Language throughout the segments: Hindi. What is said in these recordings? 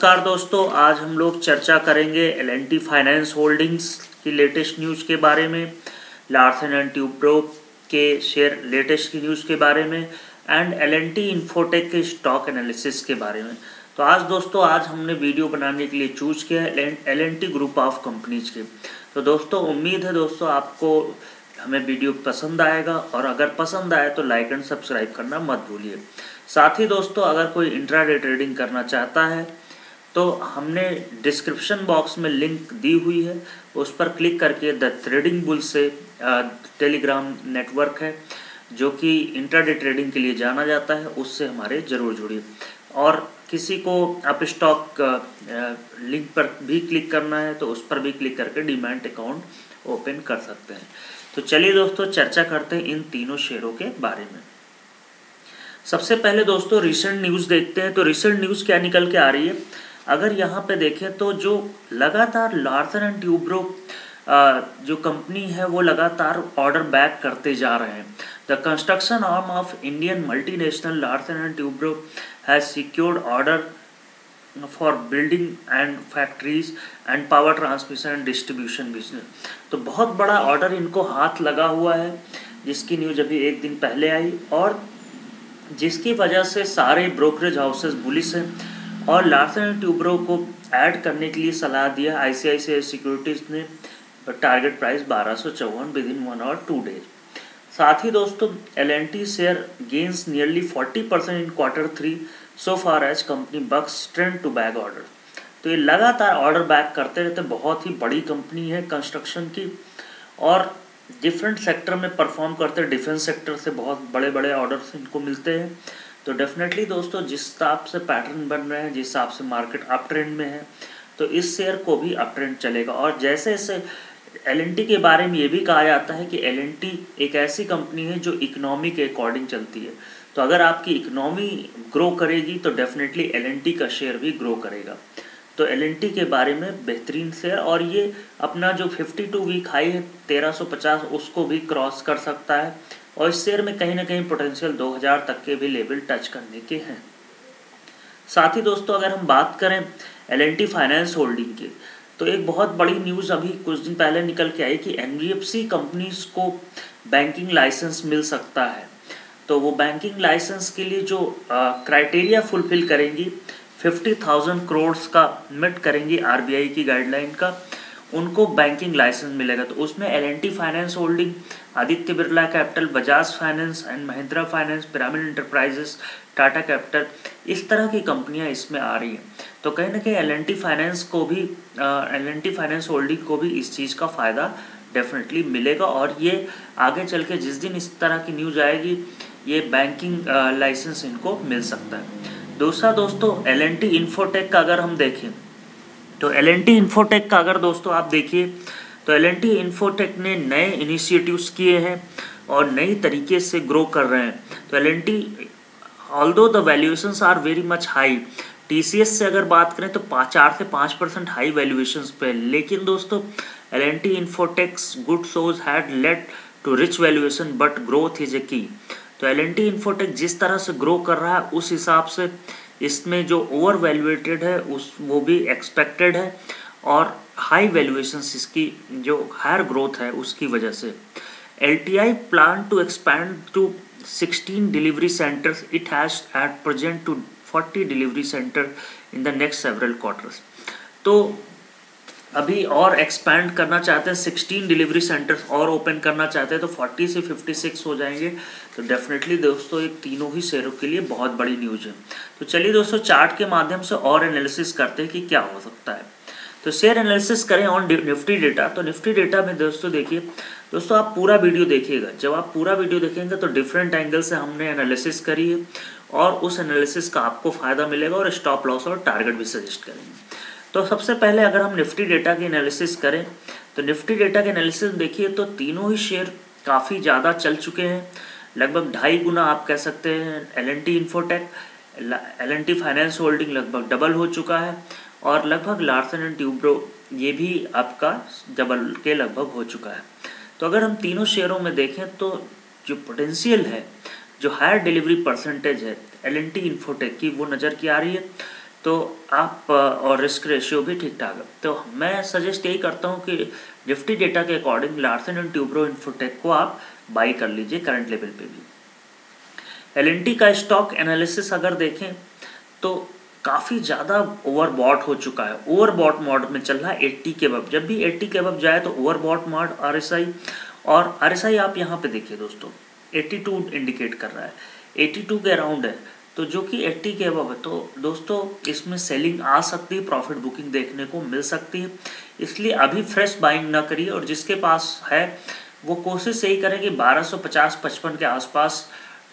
नमस्कार दोस्तों, आज हम लोग चर्चा करेंगे एल&टी फाइनेंस होल्डिंग्स की लेटेस्ट न्यूज़ के बारे में, लार्सन एंड ट्यूब्रो के शेयर लेटेस्ट की न्यूज़ के बारे में एंड एल&टी इन्फोटेक के स्टॉक एनालिसिस के बारे में। तो आज हमने वीडियो बनाने के लिए चूज किया है एल&टी ग्रुप ऑफ कंपनीज के। तो दोस्तों उम्मीद है दोस्तों आपको हमें वीडियो पसंद आएगा, और अगर पसंद आए तो लाइक एंड सब्सक्राइब करना मत भूलिए। साथ ही दोस्तों अगर कोई इंट्राडे ट्रेडिंग करना चाहता है तो हमने डिस्क्रिप्शन बॉक्स में लिंक दी हुई है, उस पर क्लिक करके द ट्रेडिंग बुल से टेलीग्राम नेटवर्क है जो कि इंट्राडे ट्रेडिंग के लिए जाना जाता है, उससे हमारे ज़रूर जुड़िए। और किसी को अप स्टॉक लिंक पर भी क्लिक करना है तो उस पर भी क्लिक करके डीमैट अकाउंट ओपन कर सकते हैं। तो चलिए दोस्तों चर्चा करते हैं इन तीनों शेयरों के बारे में। सबसे पहले दोस्तों रिसेंट न्यूज़ देखते हैं। तो रिसेंट न्यूज़ क्या निकल के आ रही है, अगर यहाँ पे देखें तो जो लगातार लार्सन एंड ट्यूब्रो जो कंपनी है वो लगातार ऑर्डर बैक करते जा रहे हैं। The construction arm of Indian multinational Larsen and Toubro has secured order for building and factories and power transmission and distribution business. तो बहुत बड़ा ऑर्डर इनको हाथ लगा हुआ है, जिसकी न्यूज़ अभी एक दिन पहले आई, और जिसकी वजह से सारे ब्रोकरेज हाउसेस बुलिश हैं और लार्सन एंड ट्यूब्रो को ऐड करने के लिए सलाह दिया आईसीआईसीआई सिक्योरिटीज़ ने। टारगेट प्राइस 1254 विद इन 1 और 2 डेज। साथ ही दोस्तों L&T share gains nearly 40% in Q3 so far as company bucks trend to back order. तो ये लगातार ऑर्डर बैक करते रहते, बहुत ही बड़ी कंपनी है कंस्ट्रक्शन की और डिफरेंट सेक्टर में परफॉर्म करते हैं। डिफेंस सेक्टर से बहुत बड़े बड़े ऑर्डर्स इनको मिलते हैं। तो डेफिनेटली दोस्तों जिस हिसाब से पैटर्न बन रहे हैं, जिस हिसाब से मार्केट अप ट्रेंड में है, तो इस शेयर को भी अप ट्रेंड चलेगा। और जैसे जैसे एल&टी के बारे में ये भी कहा जाता है कि एल&टी एक ऐसी कंपनी है जो इकोनॉमी के अकॉर्डिंग चलती है। तो अगर आपकी इकोनॉमी ग्रो करेगी तो डेफिनेटली एल&टी का शेयर भी ग्रो करेगा। तो एल&टी के बारे में बेहतरीन शेयर, और ये अपना जो 52 वीक हाई है 1350 उसको भी क्रॉस कर सकता है, और इस शेयर में कहीं ना कहीं पोटेंशियल 2000 तक के भी लेवल टच करने के हैं। साथ ही दोस्तों अगर हम बात करें एल&टी फाइनेंस होल्डिंग की, तो एक बहुत बड़ी न्यूज़ अभी कुछ दिन पहले निकल के आई कि एनबीएफसी कंपनीज को बैंकिंग लाइसेंस मिल सकता है। तो वो बैंकिंग लाइसेंस के लिए जो क्राइटेरिया फुलफिल करेंगी, 50,000 करोड़ का मिट करेंगी आरबीआई की गाइडलाइन का, उनको बैंकिंग लाइसेंस मिलेगा। तो उसमें L&T finance holding, Aditya Birla capital, Bajaj finance and Mahindra finance, pyramid enterprises, Tata capital, इस तरह की कंपनियां इसमें आ रही हैं। तो कहीं ना कहीं एल&टी फाइनेंस होल्डिंग को भी इस चीज़ का फ़ायदा डेफिनेटली मिलेगा, और ये आगे चल के जिस दिन इस तरह की न्यूज़ आएगी ये बैंकिंग लाइसेंस इनको मिल सकता है। दूसरा दोस्तों एल&टी इन्फोटेक का अगर हम देखें, तो एल&टी इन्फोटेक का अगर दोस्तों आप देखिए तो एल&टी इन्फोटेक ने नए इनिशिएटिव्स किए हैं और नई तरीके से ग्रो कर रहे हैं। तो L&T although the valuations are very much high, TCS से अगर बात करें तो 4 से 5% हाई वैल्यूएशंस पे, लेकिन दोस्तों L and T Infotech's good shows had led to rich valuation but growth is a key. तो एल&टी इन्फोटेक जिस तरह से ग्रो कर रहा है उस हिसाब से इसमें जो ओवर वैल्यूएटेड है वो भी एक्सपेक्टेड है, और हाई वैल्यूएशंस इसकी जो हायर ग्रोथ है उसकी वजह से। LTI plan to expand to 16 delivery centres, it has at present to 40 delivery centre in the next several quarters. तो अभी और एक्सपैंड करना चाहते हैं, 16 डिलीवरी सेंटर्स और ओपन करना चाहते हैं, तो 40 से 56 हो जाएंगे। तो डेफिनेटली दोस्तों एक तीनों ही शेयरों के लिए बहुत बड़ी न्यूज़ है। तो चलिए दोस्तों चार्ट के माध्यम से और एनालिसिस करते हैं कि क्या हो सकता है। तो शेयर एनालिसिस करें ऑन निफ्टी डेटा। तो निफ्टी डेटा में दोस्तों देखिए, दोस्तों आप पूरा वीडियो देखिएगा। जब आप पूरा वीडियो देखेंगे तो डिफरेंट एंगल से हमने एनालिसिस करी है, और उस एनालिसिस का आपको फ़ायदा मिलेगा, और स्टॉप लॉस और टारगेट भी सजेस्ट करेंगे। तो सबसे पहले अगर हम निफ्टी डेटा की एनालिसिस करें, तो निफ्टी डेटा के एनालिसिस देखिए तो तीनों ही शेयर काफ़ी ज़्यादा चल चुके हैं, लगभग 2.5 गुना आप कह सकते हैं। L&T infotech, L&T finance holding लगभग डबल हो चुका है, और लगभग लार्सन एंड ट्यूब्रो ये भी आपका डबल के लगभग हो चुका है। तो अगर हम तीनों शेयरों में देखें तो जो पोटेंशियल है, जो हायर डिलीवरी परसेंटेज है एल&टी इन्फोटेक की, वो नज़र की आ रही है। तो आप और रिस्क रेशियो भी ठीक ठाक है। तो मैं सजेस्ट यही करता हूँ कि निफ्टी डेटा के according Larsen and Toubro infotech को आप बाई कर लीजिए करंट लेवल पे भी। एल&टी का स्टॉक एनालिसिस अगर देखें तो काफ़ी ज़्यादा ओवरबॉट हो चुका है, ओवरबॉट मोड में चल रहा है 80 के अबव। जब भी 80 के अबव जाए तो ओवरबॉट मोड RSI, और RSI आप यहाँ पे देखिए दोस्तों 82 इंडिकेट कर रहा है, 82 के अराउंड है, तो जो कि 80 के अबव है। तो दोस्तों इसमें सेलिंग आ सकती है, प्रॉफिट बुकिंग देखने को मिल सकती है, इसलिए अभी फ्रेश बाइंग ना करिए। और जिसके पास है वो कोशिश यही करें कि 1250-55 के आसपास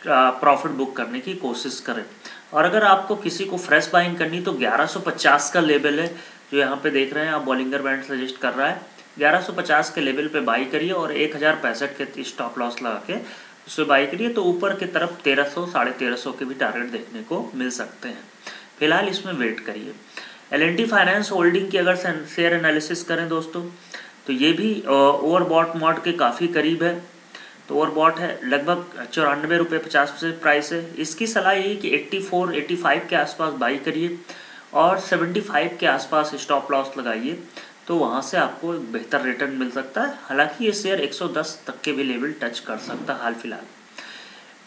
प्रॉफिट बुक करने की कोशिश करें। और अगर आपको किसी को फ्रेश बाइंग करनी तो 1150 का लेवल है जो यहाँ पे देख रहे हैं आप, बॉलिंगर बैंड सजेस्ट कर रहा है 1150 के लेवल पे बाई करिए और 1065 के स्टॉप लॉस लगा के उससे बाई करिए, तो ऊपर की तरफ 1300 1350 के भी टारगेट देखने को मिल सकते हैं। फिलहाल इसमें वेट करिए। L&T फाइनेंस होल्डिंग की अगर शेयर एनालिसिस करें दोस्तों तो ये भी ओवरबॉट मोड के काफ़ी करीब है। तो ओवरबॉट है, लगभग 94 रुपये 50 पैसे प्राइस है। इसकी सलाह यही कि 84-85 के आसपास बाई करिए और 75 के आसपास स्टॉप लॉस लगाइए, तो वहाँ से आपको एक बेहतर रिटर्न मिल सकता है। हालांकि ये शेयर 110 तक के भी लेवल टच कर सकता है हाल फिलहाल।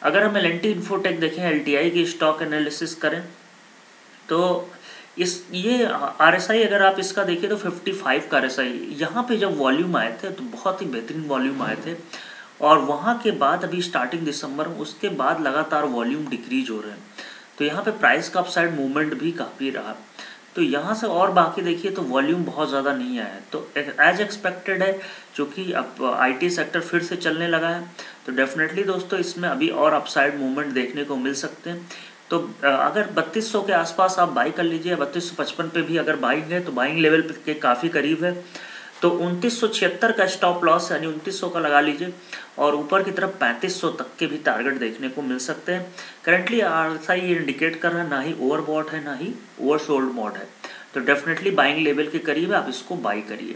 अगर हम L&T इन्फोटेक देखें, LTI की स्टॉक एनालिसिस करें तो ये RSI अगर आप इसका देखिए तो 55 का RSI, यहाँ पे जब वॉल्यूम आए थे तो बहुत ही बेहतरीन वॉल्यूम आए थे, और वहाँ के बाद अभी स्टार्टिंग दिसंबर में उसके बाद लगातार वॉल्यूम डिक्रीज हो रहे हैं। तो यहाँ पे प्राइस का अपसाइड मूवमेंट भी काफ़ी रहा। तो यहाँ से और बाकी देखिए तो वॉल्यूम बहुत ज़्यादा नहीं आया है, तो एज एक्सपेक्टेड है, क्योंकि अब IT सेक्टर फिर से चलने लगा है, तो डेफिनेटली दोस्तों इसमें अभी और अपसाइड मूवमेंट देखने को मिल सकते हैं। तो अगर 3200 के आसपास आप बाई कर लीजिए, 3255 पे भी अगर बाइंग है तो बाइंग लेवल के काफ़ी करीब है, तो 2976 का स्टॉप लॉस यानी 2900 का लगा लीजिए, और ऊपर की तरफ 3500 तक के भी टारगेट देखने को मिल सकते हैं। करंटली RSI ये इंडिकेट कर रहा है ना ही ओवरबॉट है ना ही ओवरसोल्ड मोड है, तो डेफिनेटली बाइंग लेवल के करीब है, आप इसको बाई करिए।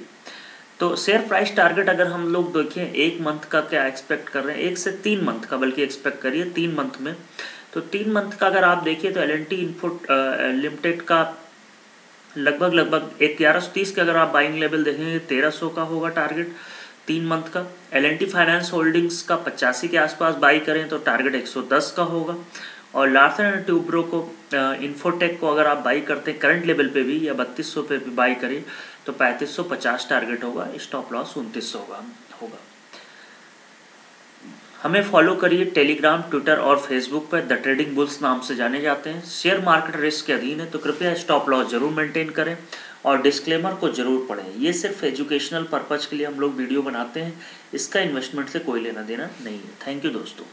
तो शेयर प्राइस टारगेट अगर हम लोग देखें 1 मंथ का क्या एक्सपेक्ट कर रहे हैं, 1 से 3 मंथ का बल्कि एक्सपेक्ट करिए 3 मंथ में, तो 3 मंथ का अगर आप देखिए तो L&T लिमिटेड का लगभग 1130 का अगर आप बाइंग लेवल देखेंगे 1300 का होगा टारगेट 3 मंथ का। L&T फाइनेंस होल्डिंग्स का 85 के आसपास बाई करें तो टारगेट 110 का होगा, और लार्सन एंड टुब्रो को इन्फोटेक को अगर आप बाई करते हैं करंट लेवल पे भी या 3200 पे भी बाई करें तो 3550 टारगेट होगा, स्टॉप लॉस 2900 होगा। हमें फॉलो करिए टेलीग्राम, ट्विटर और फेसबुक पर, द ट्रेडिंग बुल्स नाम से जाने जाते हैं। शेयर मार्केट रिस्क के अधीन है, तो कृपया स्टॉप लॉस जरूर मेंटेन करें और डिस्क्लेमर को जरूर पढ़ें। ये सिर्फ एजुकेशनल पर्पज़ के लिए हम लोग वीडियो बनाते हैं, इसका इन्वेस्टमेंट से कोई लेना देना नहीं है। थैंक यू दोस्तों।